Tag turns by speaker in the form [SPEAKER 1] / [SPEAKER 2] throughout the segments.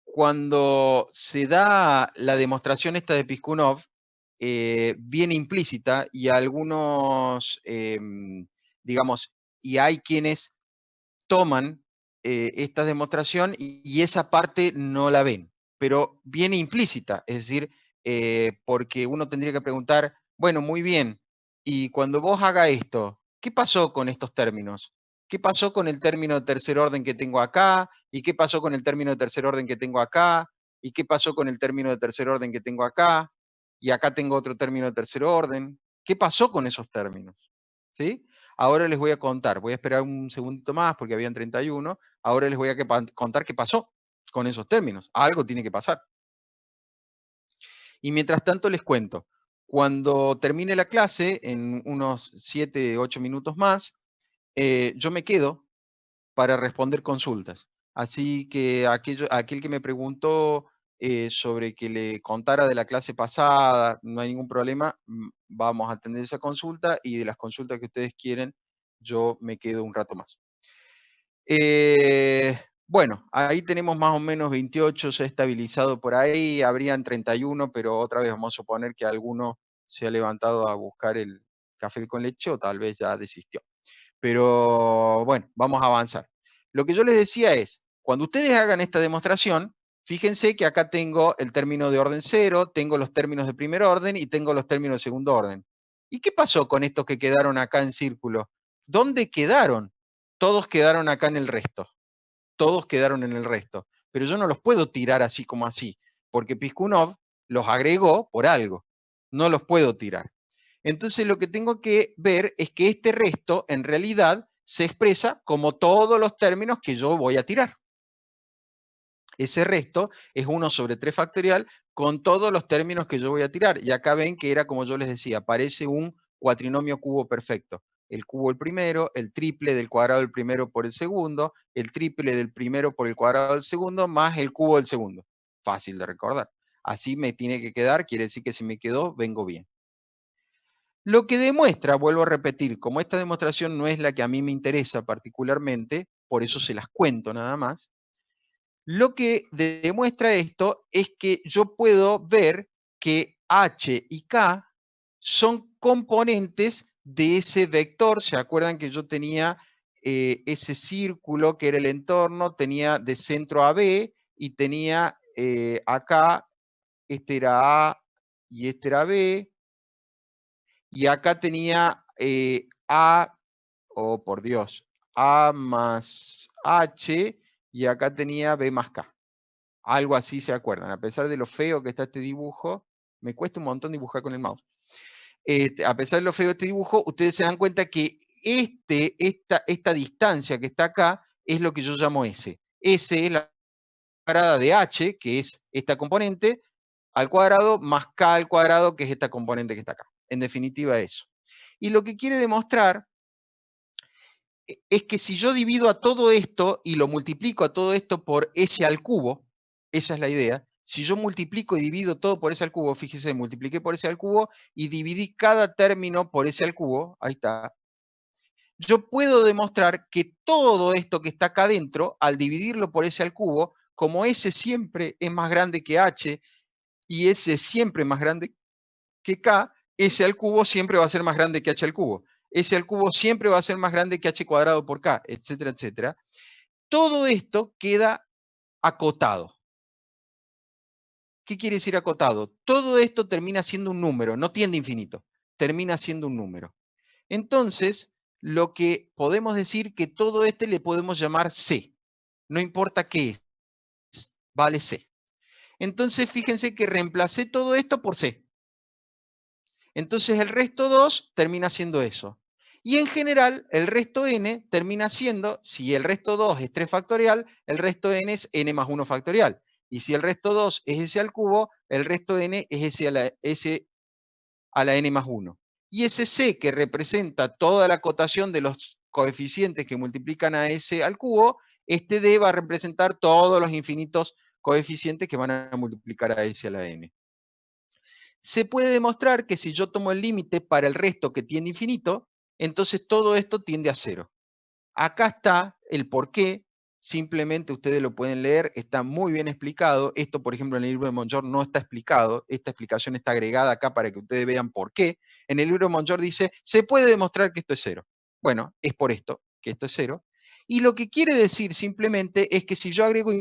[SPEAKER 1] cuando se da la demostración esta de Piskunov, viene implícita y algunos, digamos, y hay quienes toman esta demostración y esa parte no la ven, pero viene implícita, es decir, porque uno tendría que preguntar, bueno, muy bien, y cuando vos haga esto, ¿qué pasó con estos términos? ¿Qué pasó con el término de tercer orden que tengo acá? ¿Y qué pasó con el término de tercer orden que tengo acá? ¿Y qué pasó con el término de tercer orden que tengo acá? Y acá tengo otro término de tercer orden. ¿Qué pasó con esos términos? ¿Sí? Ahora les voy a contar, voy a esperar un segundito más porque habían 31, ahora les voy a contar qué pasó con esos términos. Algo tiene que pasar. Y mientras tanto les cuento, cuando termine la clase, en unos 7, 8 minutos más, yo me quedo para responder consultas. Así que aquel que me preguntó sobre que le contara de la clase pasada, no hay ningún problema, vamos a atender esa consulta y de las consultas que ustedes quieren, yo me quedo un rato más. Bueno, ahí tenemos más o menos 28, se ha estabilizado por ahí, habrían 31, pero otra vez vamos a suponer que alguno se ha levantado a buscar el café con leche o tal vez ya desistió. Pero bueno, vamos a avanzar. Lo que yo les decía es, cuando ustedes hagan esta demostración, fíjense que acá tengo el término de orden cero, tengo los términos de primer orden y tengo los términos de segundo orden. ¿Y qué pasó con estos que quedaron acá en círculo? ¿Dónde quedaron? Todos quedaron acá en el resto. Todos quedaron en el resto. Pero yo no los puedo tirar así como así, porque Piskunov los agregó por algo. No los puedo tirar. Entonces lo que tengo que ver es que este resto en realidad se expresa como todos los términos que yo voy a tirar. Ese resto es 1 sobre 3 factorial con todos los términos que yo voy a tirar. Y acá ven que era como yo les decía, parece un cuatrinomio cubo perfecto. El cubo el primero, el triple del cuadrado del primero por el segundo, el triple del primero por el cuadrado del segundo, más el cubo del segundo. Fácil de recordar. Así me tiene que quedar, quiere decir que si me quedó, vengo bien. Lo que demuestra, vuelvo a repetir, como esta demostración no es la que a mí me interesa particularmente, por eso se las cuento nada más, lo que demuestra esto es que yo puedo ver que H y K son componentes de ese vector. ¿Se acuerdan que yo tenía ese círculo que era el entorno? Tenía de centro a B y tenía acá, este era A y este era B, y acá tenía A, oh por Dios, A más H, y acá tenía B más K. Algo así se acuerdan. A pesar de lo feo que está este dibujo, me cuesta un montón dibujar con el mouse. A pesar de lo feo de este dibujo, ustedes se dan cuenta que esta distancia que está acá es lo que yo llamo S. S es la cuadrada de H, que es esta componente, al cuadrado, más K al cuadrado, que es esta componente que está acá. En definitiva, eso. Y lo que quiere demostrar es que si yo divido a todo esto y lo multiplico a todo esto por S al cubo, esa es la idea, si yo multiplico y divido todo por S al cubo, fíjese, multipliqué por S al cubo y dividí cada término por S al cubo, ahí está, yo puedo demostrar que todo esto que está acá adentro, al dividirlo por S al cubo, como S siempre es más grande que H y S siempre es más grande que K, S al cubo siempre va a ser más grande que H al cubo. S al cubo siempre va a ser más grande que H cuadrado por K, etcétera, etcétera. Todo esto queda acotado. ¿Qué quiere decir acotado? Todo esto termina siendo un número, no tiende a infinito, termina siendo un número. Entonces, lo que podemos decir que todo este le podemos llamar C, no importa qué es, vale C. Entonces, fíjense que reemplacé todo esto por C. Entonces el resto 2 termina siendo eso. Y en general, el resto n termina siendo, si el resto 2 es 3 factorial, el resto n es n más 1 factorial. Y si el resto 2 es s al cubo, el resto n es s a la n más 1. Y ese c que representa toda la cotación de los coeficientes que multiplican a s al cubo, este d va a representar todos los infinitos coeficientes que van a multiplicar a s a la n. Se puede demostrar que si yo tomo el límite para el resto que tiende a infinito, entonces todo esto tiende a cero. Acá está el por qué simplemente ustedes lo pueden leer, está muy bien explicado. Esto, por ejemplo, en el libro de Monjor no está explicado, esta explicación está agregada acá para que ustedes vean por qué. En el libro de Monjor dice, se puede demostrar que esto es cero. Bueno, es por esto que esto es cero. Y lo que quiere decir simplemente es que si yo agrego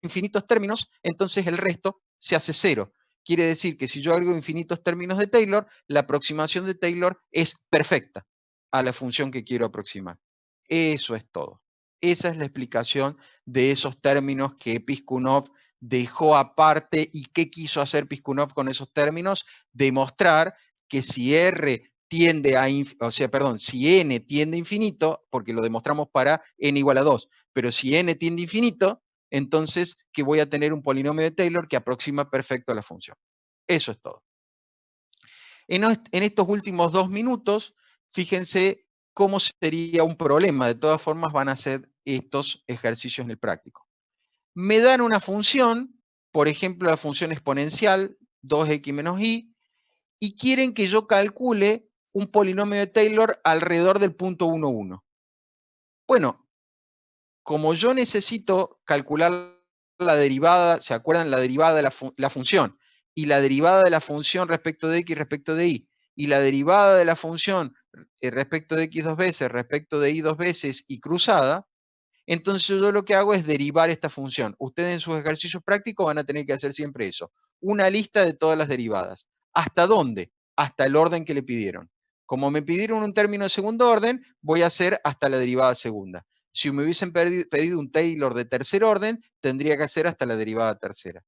[SPEAKER 1] infinitos términos, entonces el resto se hace cero. Quiere decir que si yo agrego infinitos términos de Taylor, la aproximación de Taylor es perfecta a la función que quiero aproximar. Eso es todo. Esa es la explicación de esos términos que Piskunov dejó aparte. ¿Y qué quiso hacer Piskunov con esos términos? Demostrar que si R tiende a, si n tiende a infinito, porque lo demostramos para n igual a 2, pero si n tiende a infinito, entonces que voy a tener un polinomio de Taylor que aproxima perfecto a la función. Eso es todo. En estos últimos 2 minutos, fíjense cómo sería un problema. De todas formas, van a ser estos ejercicios en el práctico. Me dan una función, por ejemplo, la función exponencial, 2x menos y quieren que yo calcule un polinomio de Taylor alrededor del punto 1, 1. Bueno, como yo necesito calcular la derivada, ¿se acuerdan? La derivada de la función, y la derivada de la función respecto de x respecto de y la derivada de la función respecto de x dos veces, respecto de y dos veces y cruzada, entonces yo lo que hago es derivar esta función. Ustedes en sus ejercicios prácticos van a tener que hacer siempre eso. Una lista de todas las derivadas. ¿Hasta dónde? Hasta el orden que le pidieron. Como me pidieron un término de segundo orden, voy a hacer hasta la derivada segunda. Si me hubiesen pedido un Taylor de tercer orden, tendría que hacer hasta la derivada tercera.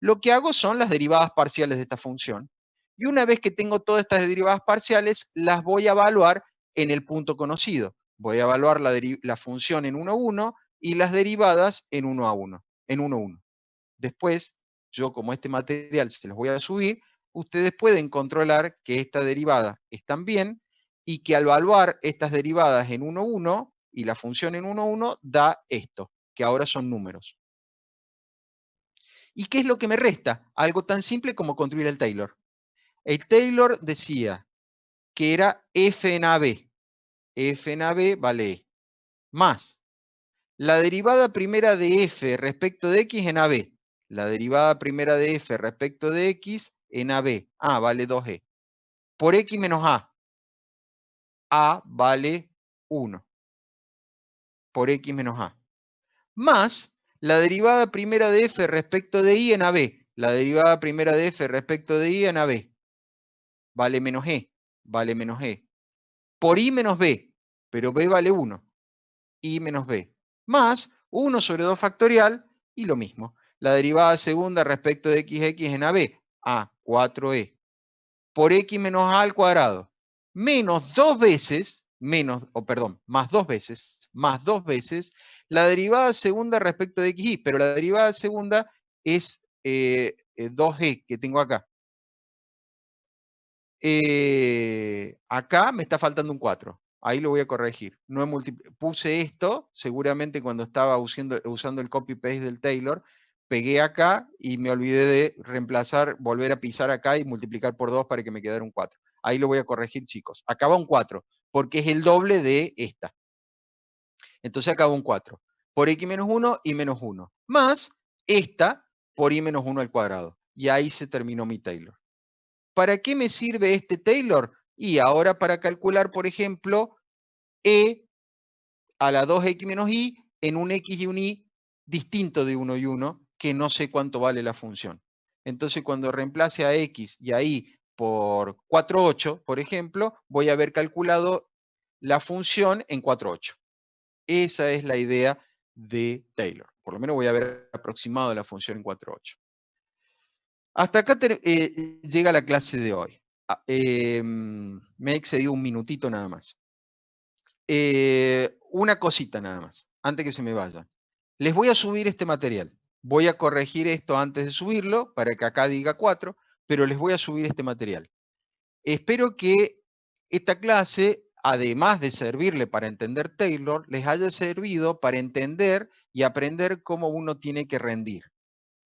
[SPEAKER 1] Lo que hago son las derivadas parciales de esta función. Y una vez que tengo todas estas derivadas parciales, las voy a evaluar en el punto conocido. Voy a evaluar la función en 1, 1 y las derivadas en 1 a 1, en 1, 1. Después, yo como este material se los voy a subir, ustedes pueden controlar que esta derivada están bien y que al evaluar estas derivadas en 1, 1 y la función en 1, 1 da esto, que ahora son números. ¿Y qué es lo que me resta? Algo tan simple como construir el Taylor. El Taylor decía que era f en AB. F en AB vale E. Más la derivada primera de f respecto de x en AB. La derivada primera de f respecto de x en AB. A vale 2e. Por x menos a. A vale 1. Por x menos a. Más la derivada primera de f respecto de y en AB. La derivada primera de f respecto de y en AB. Vale menos e. Vale menos e. Por i menos b. Pero b vale 1. I menos b. Más 1 sobre 2 factorial y lo mismo. La derivada segunda respecto de x en AB. A, 4e. Por x menos a al cuadrado. Menos 2 veces, más 2 veces, la derivada segunda respecto de xy. Pero la derivada segunda es 2e que tengo acá. Acá me está faltando un 4. Ahí lo voy a corregir. No puse esto, seguramente cuando estaba usando el copy-paste del Taylor, pegué acá y me olvidé de reemplazar, volver a pisar acá y multiplicar por 2 para que me quedara un 4. Ahí lo voy a corregir, chicos. Acá va un 4, porque es el doble de esta. Entonces acá va un 4. Por x menos 1 y menos 1. Más esta por y menos 1 al cuadrado. Y ahí se terminó mi Taylor. ¿Para qué me sirve este Taylor? Y ahora para calcular, por ejemplo, e a la 2x menos y en un x y un y distinto de 1 y 1, que no sé cuánto vale la función. Entonces, cuando reemplace a x y a y por 4,8, por ejemplo, voy a haber calculado la función en 4,8. Esa es la idea de Taylor. Por lo menos voy a haber aproximado la función en 4,8. Hasta acá llega la clase de hoy. Me he excedido un minutito nada más. Una cosita nada más, antes que se me vaya. Les voy a subir este material. Voy a corregir esto antes de subirlo, para que acá diga 4, pero les voy a subir este material. Espero que esta clase, además de servirle para entender Taylor, les haya servido para entender y aprender cómo uno tiene que rendir.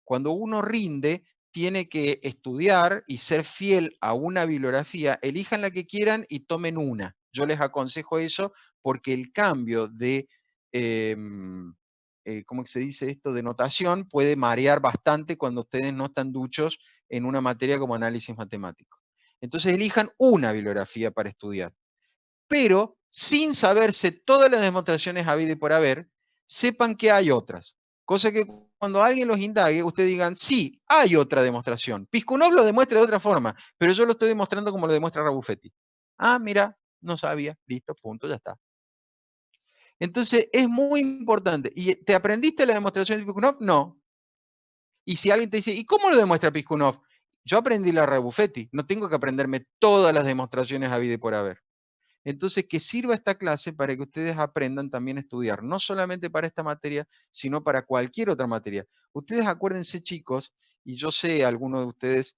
[SPEAKER 1] Cuando uno rinde, tiene que estudiar y ser fiel a una bibliografía, elijan la que quieran y tomen una. Yo les aconsejo eso porque el cambio de ¿cómo se dice esto? De notación, puede marear bastante cuando ustedes no están duchos en una materia como análisis matemático. Entonces elijan una bibliografía para estudiar, pero sin saberse todas las demostraciones habidas y por haber, sepan que hay otras. Cosa que cuando alguien los indague, ustedes digan, sí, hay otra demostración. Piskunov lo demuestra de otra forma, pero yo lo estoy demostrando como lo demuestra Rabuffetti. Ah, mira, no sabía, listo, punto, ya está. Entonces, es muy importante. ¿Y te aprendiste la demostración de Piskunov? No. Y si alguien te dice, ¿y cómo lo demuestra Piskunov? Yo aprendí la Rabuffetti, no tengo que aprenderme todas las demostraciones habidas y por haber. Entonces, que sirva esta clase para que ustedes aprendan también a estudiar, no solamente para esta materia, sino para cualquier otra materia. Ustedes acuérdense, chicos, y yo sé, algunos de ustedes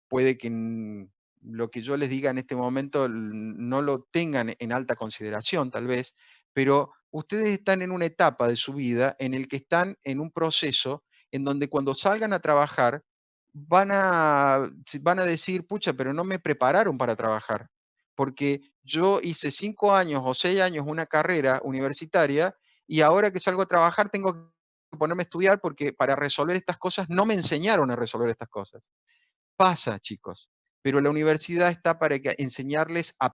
[SPEAKER 1] puede que lo que yo les diga en este momento no lo tengan en alta consideración, tal vez, pero ustedes están en una etapa de su vida en el que están en un proceso en donde cuando salgan a trabajar van a decir, pucha, pero no me prepararon para trabajar, porque yo hice 5 años o 6 años una carrera universitaria y ahora que salgo a trabajar tengo que ponerme a estudiar porque para resolver estas cosas no me enseñaron a resolver estas cosas. Pasa, chicos, pero la universidad está para enseñarles a